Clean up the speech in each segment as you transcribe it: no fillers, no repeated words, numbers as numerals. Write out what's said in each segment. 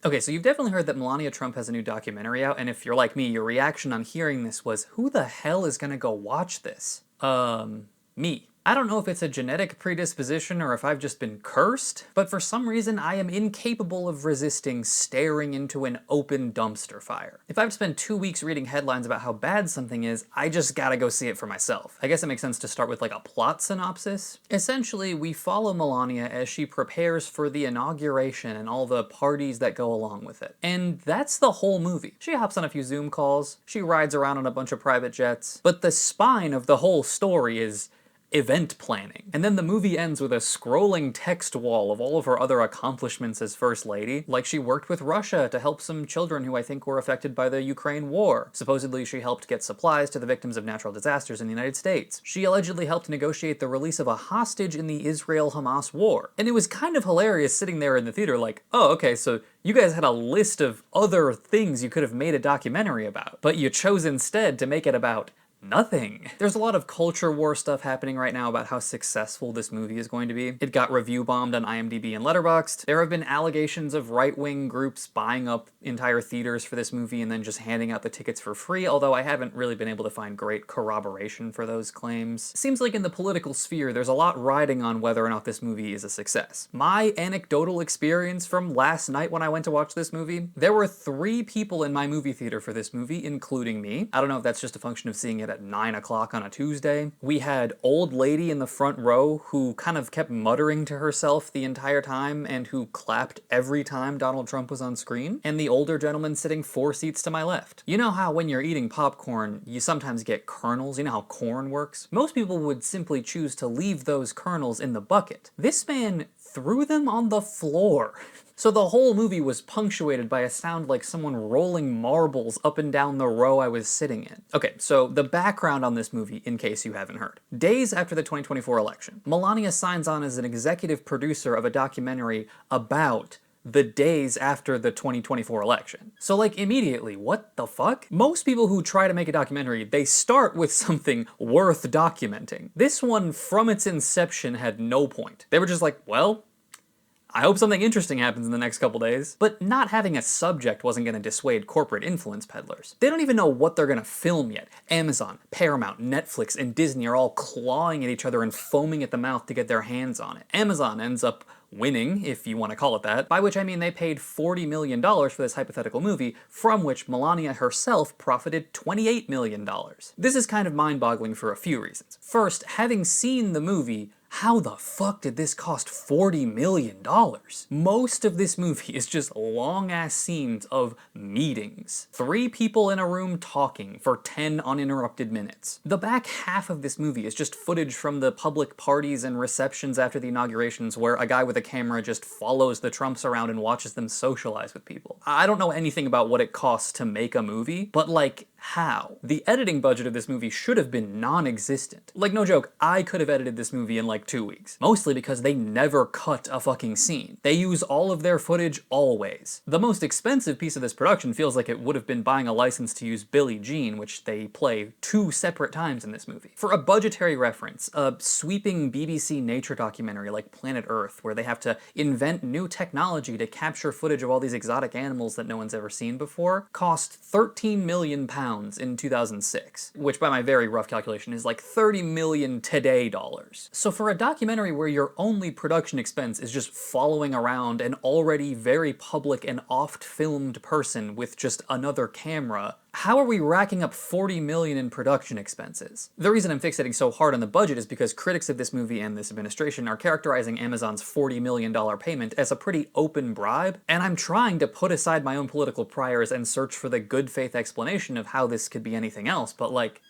Okay, so you've definitely heard that Melania Trump has a new documentary out, and if you're like me, your reaction on hearing this was, who the hell is gonna go watch this? Me. I don't know if it's a genetic predisposition or if I've just been cursed, but for some reason I am incapable of resisting staring into an open dumpster fire. If I've spent 2 weeks reading headlines about how bad something is, I just gotta go see it for myself. I guess it makes sense to start with like a plot synopsis. Essentially, we follow Melania as she prepares for the inauguration and all the parties that go along with it. And that's the whole movie. She hops on a few Zoom calls, she rides around on a bunch of private jets, but the spine of the whole story is event planning. And then the movie ends with a scrolling text wall of all of her other accomplishments as First Lady, like she worked with Russia to help some children who I think were affected by the Ukraine war. Supposedly she helped get supplies to the victims of natural disasters in the United States. She allegedly helped negotiate the release of a hostage in the Israel-Hamas war. And it was kind of hilarious sitting there in the theater like, oh, okay, so you guys had a list of other things you could have made a documentary about, but you chose instead to make it about nothing. There's a lot of culture war stuff happening right now about how successful this movie is going to be. It got review bombed on IMDb and Letterboxd. There have been allegations of right-wing groups buying up entire theaters for this movie and then just handing out the tickets for free, although I haven't really been able to find great corroboration for those claims. Seems like in the political sphere, there's a lot riding on whether or not this movie is a success. My anecdotal experience from last night when I went to watch this movie, there were 3 people in my movie theater for this movie, including me. I don't know if that's just a function of seeing it at 9 o'clock on a Tuesday. We had old lady in the front row who kind of kept muttering to herself the entire time and who clapped every time Donald Trump was on screen, and the older gentleman sitting 4 seats to my left. You know how when you're eating popcorn, you sometimes get kernels? You know how corn works? Most people would simply choose to leave those kernels in the bucket. This man threw them on the floor. So the whole movie was punctuated by a sound like someone rolling marbles up and down the row I was sitting in. Okay, so the background on this movie, in case you haven't heard. Days after the 2024 election, Melania signs on as an executive producer of a documentary about the days after the 2024 election. So like immediately, what the fuck? Most people who try to make a documentary, they start with something worth documenting. This one, from its inception, had no point. They were just like, well, I hope something interesting happens in the next couple days. But not having a subject wasn't gonna dissuade corporate influence peddlers. They don't even know what they're gonna film yet. Amazon, Paramount, Netflix, and Disney are all clawing at each other and foaming at the mouth to get their hands on it. Amazon ends up winning, if you want to call it that, by which I mean they paid $40 million for this hypothetical movie, from which Melania herself profited $28 million. This is kind of mind-boggling for a few reasons. First, having seen the movie, how the fuck did this cost $40 million? Most of this movie is just long-ass scenes of meetings. 3 people in a room talking for 10 uninterrupted minutes. The back half of this movie is just footage from the public parties and receptions after the inaugurations where a guy with a camera just follows the Trumps around and watches them socialize with people. I don't know anything about what it costs to make a movie, but like, how? The editing budget of this movie should have been non-existent. Like, no joke, I could have edited this movie in like 2 weeks. Mostly because they never cut a fucking scene. They use all of their footage always. The most expensive piece of this production feels like it would have been buying a license to use Billie Jean, which they play 2 separate times in this movie. For a budgetary reference, a sweeping BBC nature documentary like Planet Earth, where they have to invent new technology to capture footage of all these exotic animals that no one's ever seen before, cost £13 million in 2006, which by my very rough calculation is like 30 million today dollars. So for a documentary where your only production expense is just following around an already very public and oft-filmed person with just another camera, how are we racking up 40 million in production expenses? The reason I'm fixating so hard on the budget is because critics of this movie and this administration are characterizing Amazon's $40 million payment as a pretty open bribe, and I'm trying to put aside my own political priors and search for the good faith explanation of how this could be anything else, but like,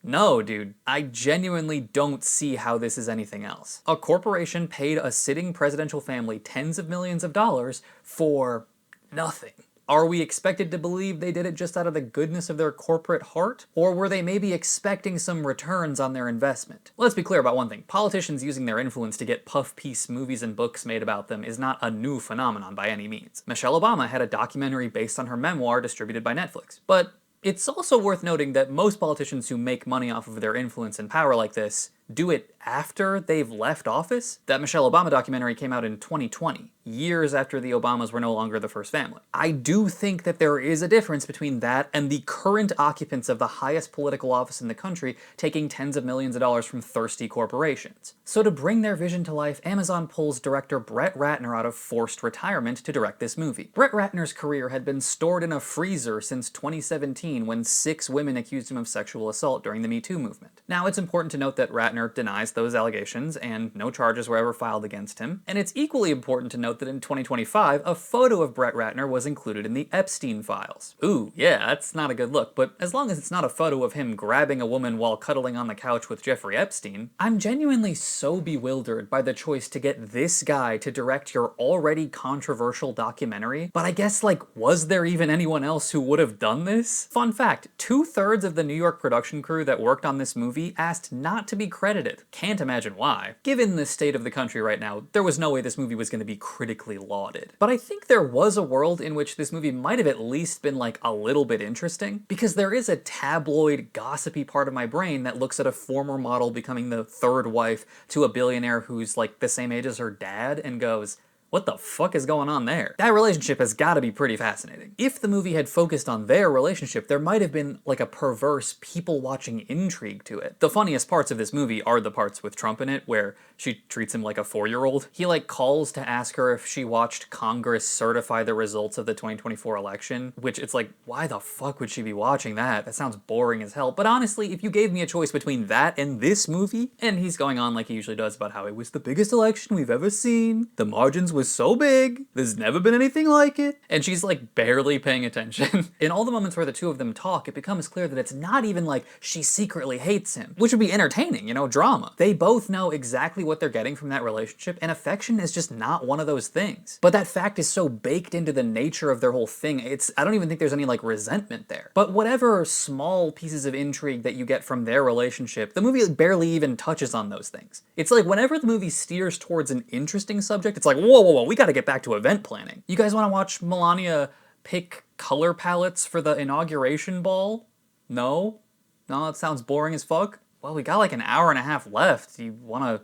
no, dude, I genuinely don't see how this is anything else. A corporation paid a sitting presidential family tens of millions of dollars for nothing. Are we expected to believe they did it just out of the goodness of their corporate heart? Or were they maybe expecting some returns on their investment? Let's be clear about one thing. Politicians using their influence to get puff-piece movies and books made about them is not a new phenomenon by any means. Michelle Obama had a documentary based on her memoir distributed by Netflix. But it's also worth noting that most politicians who make money off of their influence and power like this do it after they've left office? That Michelle Obama documentary came out in 2020, years after the Obamas were no longer the first family. I do think that there is a difference between that and the current occupants of the highest political office in the country taking tens of millions of dollars from thirsty corporations. So to bring their vision to life, Amazon pulls director Brett Ratner out of forced retirement to direct this movie. Brett Ratner's career had been stored in a freezer since 2017 when 6 women accused him of sexual assault during the Me Too movement. Now, it's important to note that Ratner denies those allegations and no charges were ever filed against him, and it's equally important to note that in 2025, a photo of Brett Ratner was included in the Epstein files. Ooh, yeah, that's not a good look, but as long as it's not a photo of him grabbing a woman while cuddling on the couch with Jeffrey Epstein, I'm genuinely so bewildered by the choice to get this guy to direct your already controversial documentary, but I guess, like, was there even anyone else who would have done this? Fun fact, 2/3 of the New York production crew that worked on this movie asked not to be credited. Can't imagine why. Given the state of the country right now, there was no way this movie was going to be critically lauded. But I think there was a world in which this movie might have at least been like a little bit interesting, because there is a tabloid, gossipy part of my brain that looks at a former model becoming the 3rd wife to a billionaire who's like the same age as her dad and goes, what the fuck is going on there? That relationship has gotta be pretty fascinating. If the movie had focused on their relationship, there might have been like a perverse people-watching intrigue to it. The funniest parts of this movie are the parts with Trump in it, where she treats him like a 4-year-old. He like calls to ask her if she watched Congress certify the results of the 2024 election, which it's like, why the fuck would she be watching that? That sounds boring as hell. But honestly, if you gave me a choice between that and this movie, and he's going on like he usually does about how it was the biggest election we've ever seen, the margins was so big, there's never been anything like it, and she's like barely paying attention. In all the moments where the two of them talk, it becomes clear that it's not even like she secretly hates him, which would be entertaining, you know, drama. They both know exactly what they're getting from that relationship, and affection is just not one of those things. But that fact is so baked into the nature of their whole thing, I don't even think there's any like resentment there. But whatever small pieces of intrigue that you get from their relationship, the movie barely even touches on those things. It's like whenever the movie steers towards an interesting subject, it's like, whoa, whoa, whoa, we gotta get back to event planning. You guys wanna watch Melania pick color palettes for the inauguration ball? No? No, that sounds boring as fuck? Well, we got like an hour and a half left. Do you wanna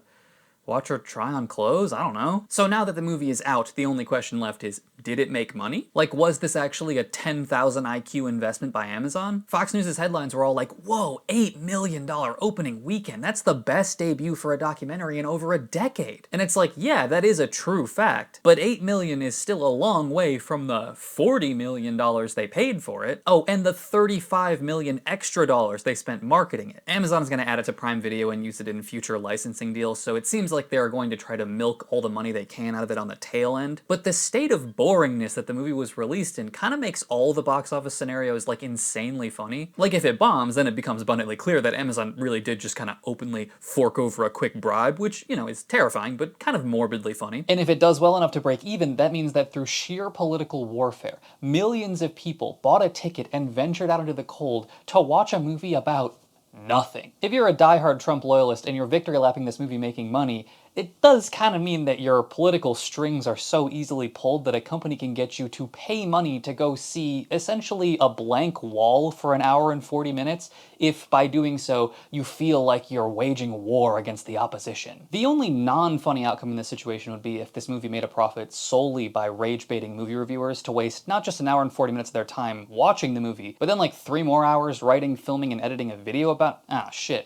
watch her try on clothes? I don't know. So now that the movie is out, the only question left is, did it make money? Like, was this actually a 10,000 IQ investment by Amazon? Fox News' headlines were all like, whoa, $8 million opening weekend. That's the best debut for a documentary in over a decade. And it's like, yeah, that is a true fact, but $8 million is still a long way from the $40 million they paid for it. Oh, and the $35 million extra dollars they spent marketing it. Amazon's gonna add it to Prime Video and use it in future licensing deals, so it seems like they're going to try to milk all the money they can out of it on the tail end. But the state of boringness that the movie was released in kind of makes all the box office scenarios like insanely funny. Like if it bombs, then it becomes abundantly clear that Amazon really did just kind of openly fork over a quick bribe, which, you know, is terrifying, but kind of morbidly funny. And if it does well enough to break even, that means that through sheer political warfare, millions of people bought a ticket and ventured out into the cold to watch a movie about nothing. If you're a diehard Trump loyalist and you're victory lapping this movie making money, it does kind of mean that your political strings are so easily pulled that a company can get you to pay money to go see essentially a blank wall for an hour and 40 minutes if by doing so you feel like you're waging war against the opposition. The only non-funny outcome in this situation would be if this movie made a profit solely by rage-baiting movie reviewers to waste not just an hour and 40 minutes of their time watching the movie, but then like 3 more hours writing, filming, and editing a video about, shit.